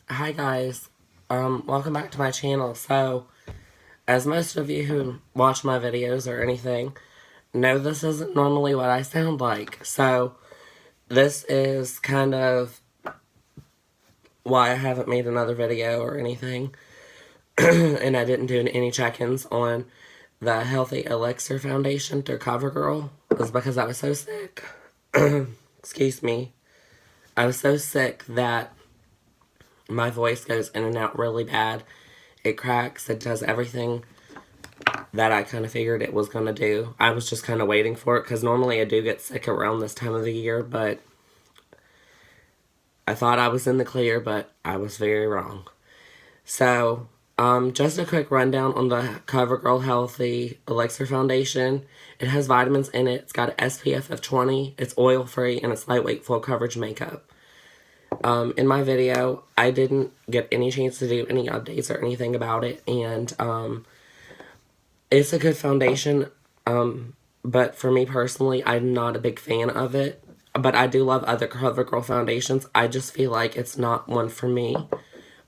Hi guys, welcome back to my channel. So, as most of you who watch my videos or anything know, this isn't normally what I sound like. So, this is kind of why I haven't made another video or anything. And I didn't do any check-ins on the Healthy Elixir Foundation through CoverGirl. It was because I was so sick. Excuse me. I was so sick that my voice goes in and out really bad. It cracks. It does everything that I kind of figured it was going to do. I was just kind of waiting for it because normally I do get sick around this time of the year, but I thought I was in the clear, but I was very wrong. So, just a quick rundown on the CoverGirl Healthy Elixir Foundation. It has vitamins in it. It's got an SPF of 20. It's oil-free, and it's lightweight full coverage makeup. In my video, I didn't get any chance to do any updates or anything about it, and it's a good foundation, but for me personally, I'm not a big fan of it. But I do love other CoverGirl foundations. I just feel like it's not one for me.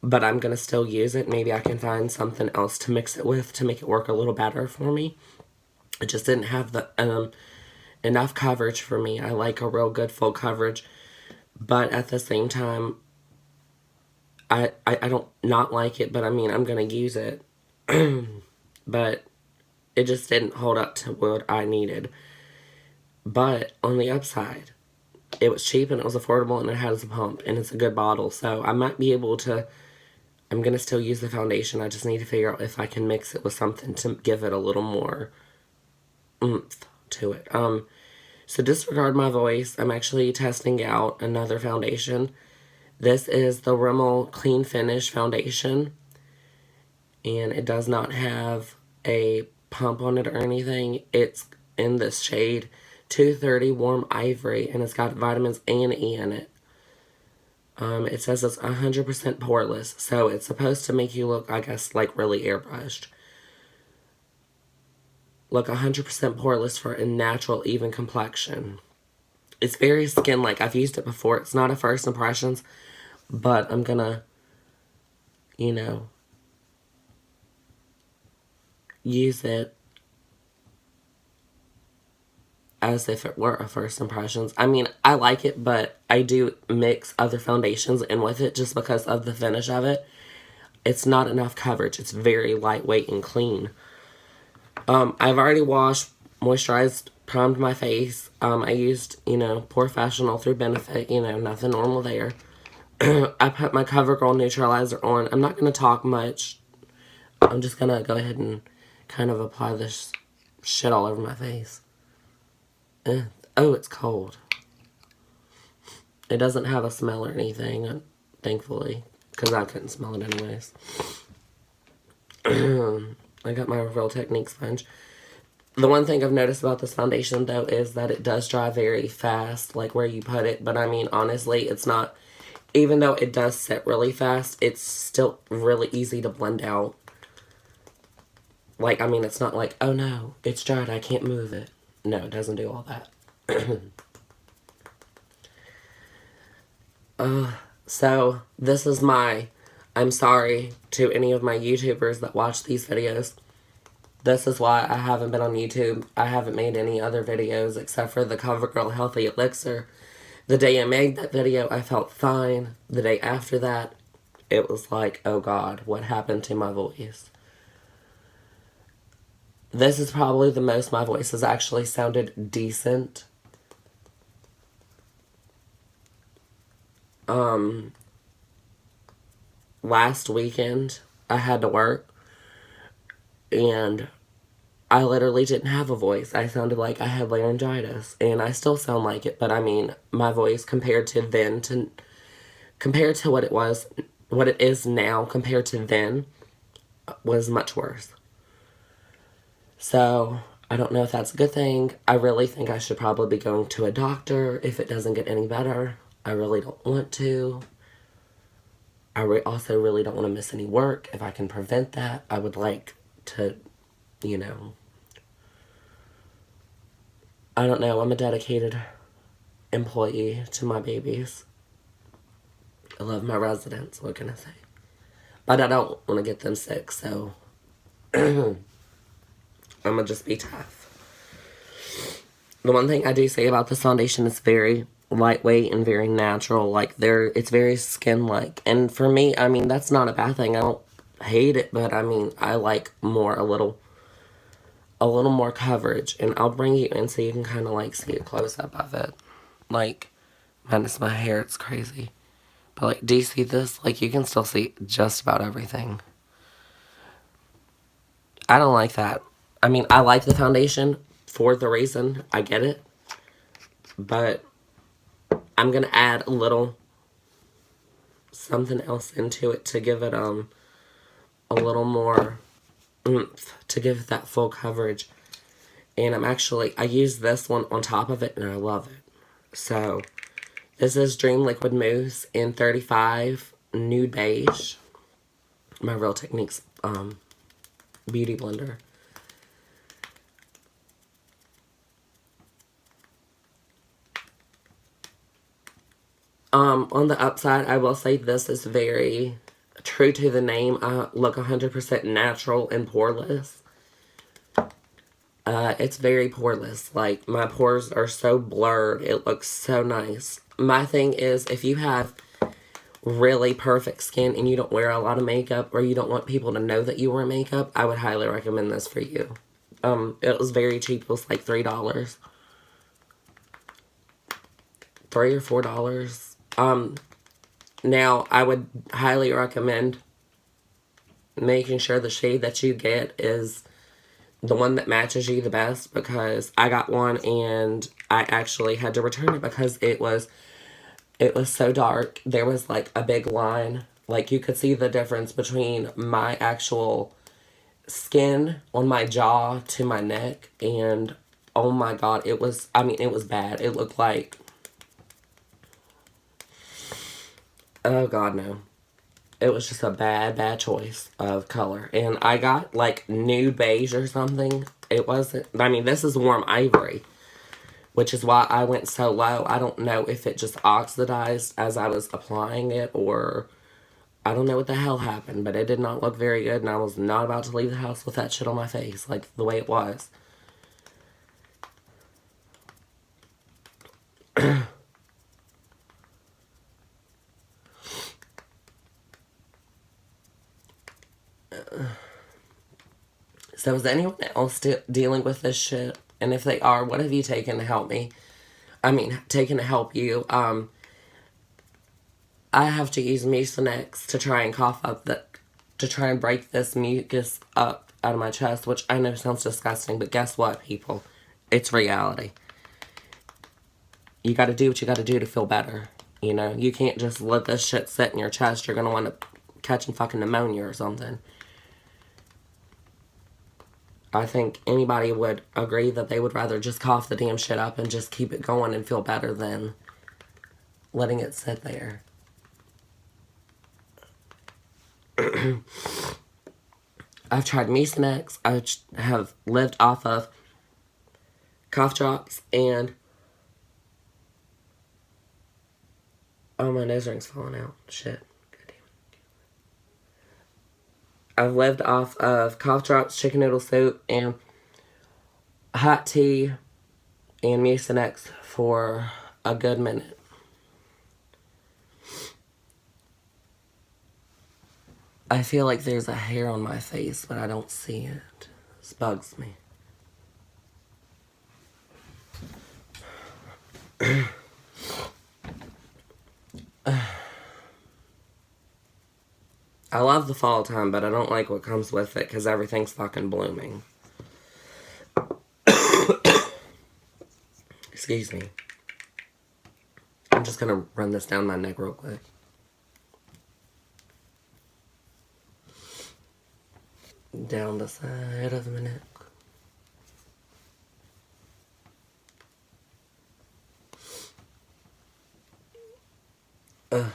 But I'm going to still use it. Maybe I can find something else to mix it with to make it work a little better for me. It just didn't have the enough coverage for me. I like a real good full coverage. But at the same time, I don't not like it. But I mean, I'm going to use it. But it just didn't hold up to what I needed. But on the upside, it was cheap and it was affordable and it has a pump and it's a good bottle. So I might be able to, I'm going to still use the foundation. I just need to figure out if I can mix it with something to give it a little more oomph to it. So disregard my voice. I'm actually testing out another foundation. This is the Rimmel Clean Finish Foundation. And it does not have a pump on it or anything. It's in this shade 230 Warm Ivory, and it's got vitamins A and E in it. It says it's 100% poreless, so it's supposed to make you look, I guess, like really airbrushed. Look 100% poreless for a natural, even complexion. It's very skin-like. I've used it before. It's not a first impressions, but I'm gonna, you know, use it as if it were a first impressions. I mean, I like it, but I do mix other foundations in with it just because of the finish of it. It's not enough coverage. It's very lightweight and clean. I've already washed, moisturized, primed my face. I used, Professional through Benefit, nothing normal there. I put my CoverGirl Neutralizer on. I'm not going to talk much. I'm just going to go ahead and kind of apply this shit all over my face. Oh, it's cold. It doesn't have a smell or anything, thankfully, because I couldn't smell it anyways. I got my Real Technique sponge. The one thing I've noticed about this foundation, though, is that it does dry very fast, like where you put it. But, I mean, honestly, it's not, even though it does set really fast, it's still really easy to blend out. Like, I mean, it's not like, oh, no, it's dried, I can't move it. No, it doesn't do all that. So, this is I'm sorry to any of my YouTubers that watch these videos. This is why I haven't been on YouTube. I haven't made any other videos except for the CoverGirl Healthy Elixir. The day I made that video, I felt fine. The day after that, it was like, oh God, what happened to my voice? This is probably the most my voice has actually sounded decent. Last weekend, I had to work, and I literally didn't have a voice. I sounded like I had laryngitis, and I still sound like it, but I mean, my voice compared to what it is now compared to then, was much worse. So, I don't know if that's a good thing. I really think I should probably be going to a doctor if it doesn't get any better. I really don't want to. Also really don't want to miss any work. If I can prevent that, I would like to, I don't know. I'm a dedicated employee to my babies. I love my residents, what can I say? But I don't want to get them sick, so I'm going to just be tough. The one thing I do say about this foundation is very lightweight and very natural. Like, it's very skin-like. And for me, I mean, that's not a bad thing. I don't hate it, but I mean, I like a little more coverage. And I'll bring you in so you can kind of, like, see a close-up of it. Like, minus my hair, it's crazy. But, like, do you see this? Like, you can still see just about everything. I don't like that. I mean, I like the foundation for the reason. I get it. But I'm going to add a little something else into it to give it a little more oomph, to give it that full coverage. And I use this one on top of it, and I love it. So, this is Dream Liquid Mousse in 35 Nude Beige. My Real Techniques beauty blender. On the upside, I will say this is very true to the name. I look 100% natural and poreless. It's very poreless. Like, my pores are so blurred. It looks so nice. My thing is, if you have really perfect skin and you don't wear a lot of makeup, or you don't want people to know that you wear makeup, I would highly recommend this for you. It was very cheap. It was like $3. $3 or $4. Now, I would highly recommend making sure the shade that you get is the one that matches you the best, because I got one and I actually had to return it because it was so dark. There was like a big line. Like, you could see the difference between my actual skin on my jaw to my neck, and oh my god, it was bad. It looked like, oh god, no. It was just a bad choice of color. And I got, like, nude beige or something. It wasn't, this is warm ivory, which is why I went so low. I don't know if it just oxidized as I was applying it, or I don't know what the hell happened, but it did not look very good, and I was not about to leave the house with that shit on my face, like, the way it was. So is anyone else dealing with this shit? And if they are, what have you taken to help me? Taken to help you. I have to use Mucinex to try and to try and break this mucus up out of my chest, which I know sounds disgusting, but guess what, people? It's reality. You gotta do what you gotta do to feel better. You know, you can't just let this shit sit in your chest. You're gonna wind up catching fucking pneumonia or something. I think anybody would agree that they would rather just cough the damn shit up and just keep it going and feel better than letting it sit there. I've tried Mucinex. I have lived off of cough drops, and oh, my nose ring's falling out. Shit. I've lived off of cough drops, chicken noodle soup, and hot tea and Mucinex for a good minute. I feel like there's a hair on my face, but I don't see it. This bugs me. I love the fall time, but I don't like what comes with it because everything's fucking blooming. Excuse me. I'm just gonna run this down my neck real quick. Down the side of my neck. Ugh.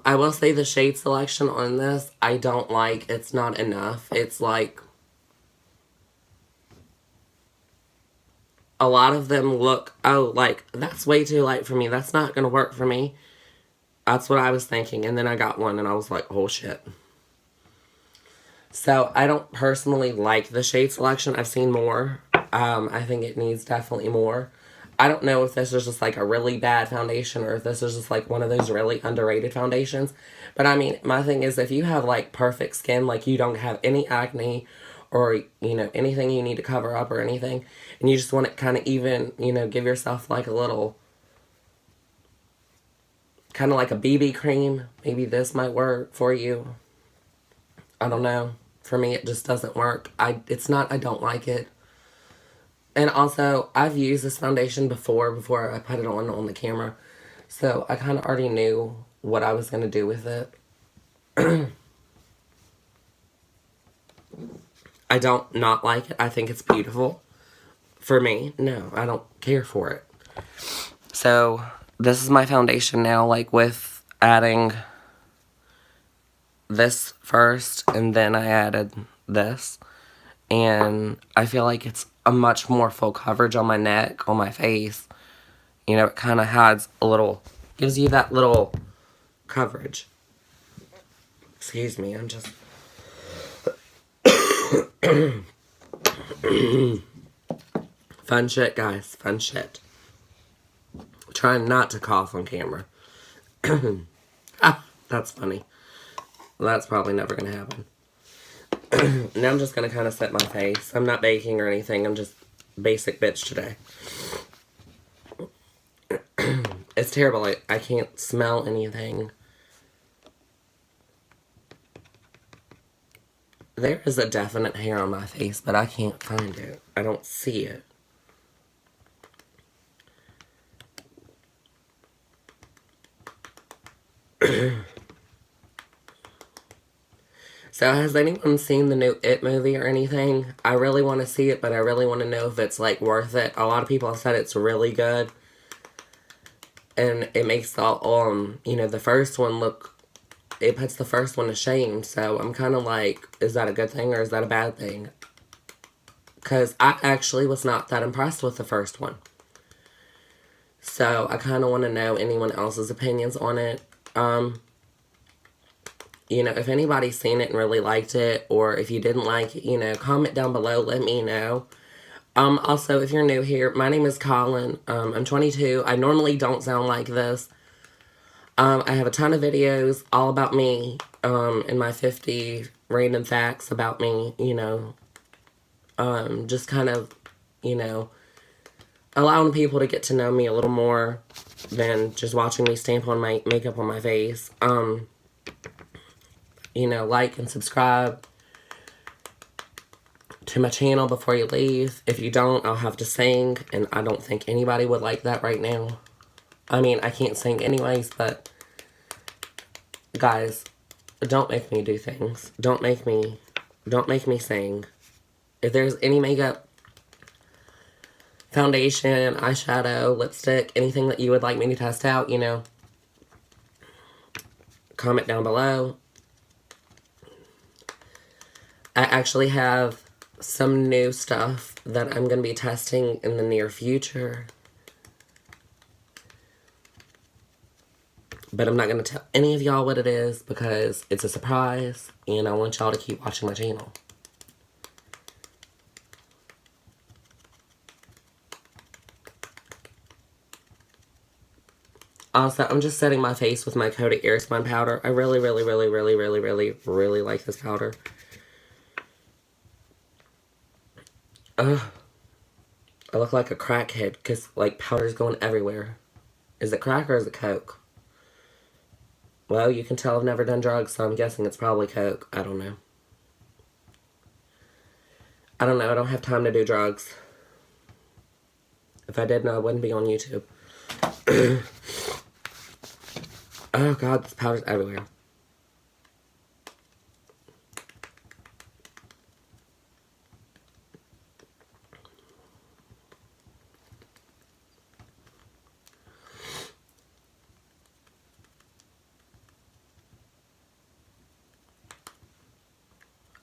I will say the shade selection on this, I don't like. It's not enough. It's like, a lot of them look, oh, like, that's way too light for me. That's not going to work for me. That's what I was thinking. And then I got one and I was like, oh, shit. So, I don't personally like the shade selection. I've seen more. I think it needs definitely more. I don't know if this is just like a really bad foundation or if this is just like one of those really underrated foundations. But I mean, my thing is if you have like perfect skin, like you don't have any acne or, you know, anything you need to cover up or anything, and you just want to kind of even, you know, give yourself like a little, kind of like a BB cream, maybe this might work for you. I don't know. For me, it just doesn't work. It's not, I don't like it. And also, I've used this foundation before I put it on the camera. So, I kind of already knew what I was going to do with it. I don't not like it. I think it's beautiful. For me, no, I don't care for it. So, this is my foundation now, like with adding this first, and then I added this. And I feel like it's a much more full coverage on my neck, on my face. You know, it kind of has a little, gives you that little coverage. Excuse me, I'm just... Fun shit, guys, fun shit. Trying not to cough on camera. Ah, that's funny. That's probably never gonna happen. Now I'm just gonna kind of set my face. I'm not baking or anything. I'm just basic bitch today. It's terrible. I can't smell anything. There is a definite hair on my face, but I can't find it. I don't see it. So, has anyone seen the new It movie or anything? I really want to see it, but I really want to know if it's, like, worth it. A lot of people have said it's really good. And it makes all, you know, the first one look, it puts the first one to shame. So, I'm kind of like, is that a good thing or is that a bad thing? Because I actually was not that impressed with the first one. So, I kind of want to know anyone else's opinions on it. You know, if anybody's seen it and really liked it, or if you didn't like it, you know, comment down below, let me know. Also, if you're new here, my name is Colin. I'm 22. I normally don't sound like this. I have a ton of videos all about me, and my 50 random facts about me, you know. Just kind of, you know, allowing people to get to know me a little more than just watching me stamp on my makeup on my face. You know, like and subscribe to my channel before you leave. If you don't, I'll have to sing, and I don't think anybody would like that right now. I mean, I can't sing anyways, but guys, don't make me do things. Don't make me sing. If there's any makeup, foundation, eyeshadow, lipstick, anything that you would like me to test out, you know, comment down below. I actually have some new stuff that I'm going to be testing in the near future. But I'm not going to tell any of y'all what it is because it's a surprise and I want y'all to keep watching my channel. Also, I'm just setting my face with my Kodak Airspun powder. I really like this powder. Ugh. I look like a crackhead because, like, powder's going everywhere. Is it crack or is it coke? Well, you can tell I've never done drugs, so I'm guessing it's probably coke. I don't know. I don't know. I don't have time to do drugs. If I did, no, I wouldn't be on YouTube. Oh, God, this powder's everywhere.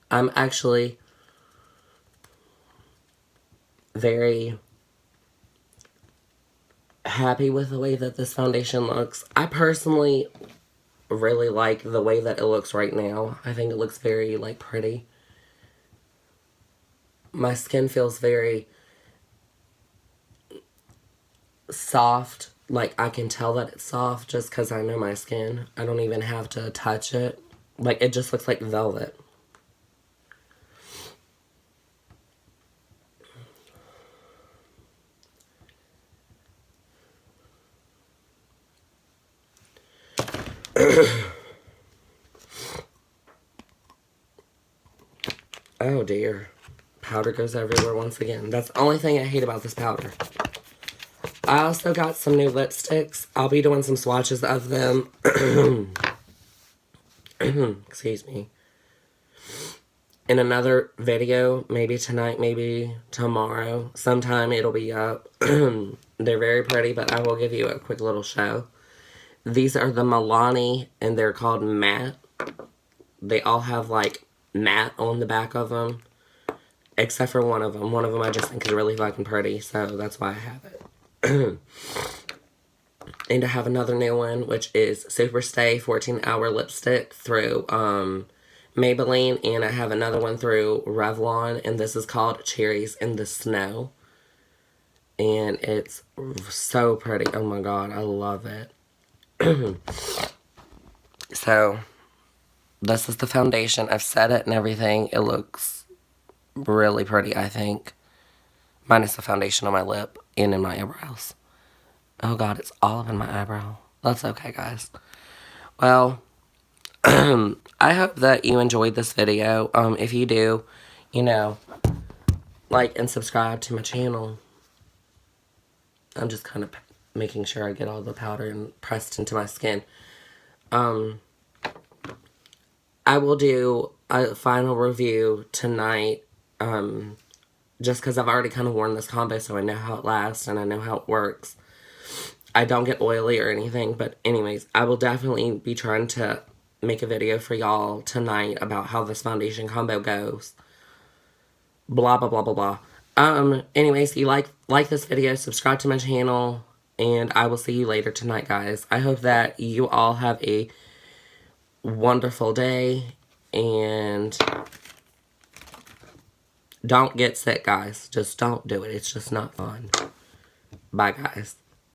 I'm actually very happy with the way that this foundation looks. I personally really like the way that it looks right now. I think it looks very, like, pretty. My skin feels very soft. Like, I can tell that it's soft just because I know my skin. I don't even have to touch it. Like, it just looks like velvet. Oh dear. Powder goes everywhere once again. That's the only thing I hate about this powder. I also got some new lipsticks. I'll be doing some swatches of them. Excuse me. In another video, maybe tonight, maybe tomorrow. Sometime it'll be up. They're very pretty, but I will give you a quick little show. These are the Milani, and they're called Matte. They all have, like, matte on the back of them. Except for one of them. One of them I just think is really fucking pretty, so that's why I have it. And I have another new one, which is Superstay 14-Hour Lipstick through Maybelline. And I have another one through Revlon, and this is called Cherries in the Snow. And it's so pretty. Oh my god, I love it. So, this is the foundation. I've set it and everything. It looks really pretty, I think. Minus the foundation on my lip and in my eyebrows. Oh god, it's all up in my eyebrow. That's okay, guys. Well, I hope that you enjoyed this video. If you do, you know, like and subscribe to my channel. I'm just kind of making sure I get all the powder and pressed into my skin. I will do a final review tonight, just because I've already kind of worn this combo, so I know how it lasts and I know how it works. I don't get oily or anything, but anyways, I will definitely be trying to make a video for y'all tonight about how this foundation combo goes. Blah, blah, blah, blah, blah. Anyways, if you like this video, subscribe to my channel, and I will see you later tonight, guys. I hope that you all have a wonderful day, and don't get sick, guys. Just don't do it. It's just not fun. Bye, guys.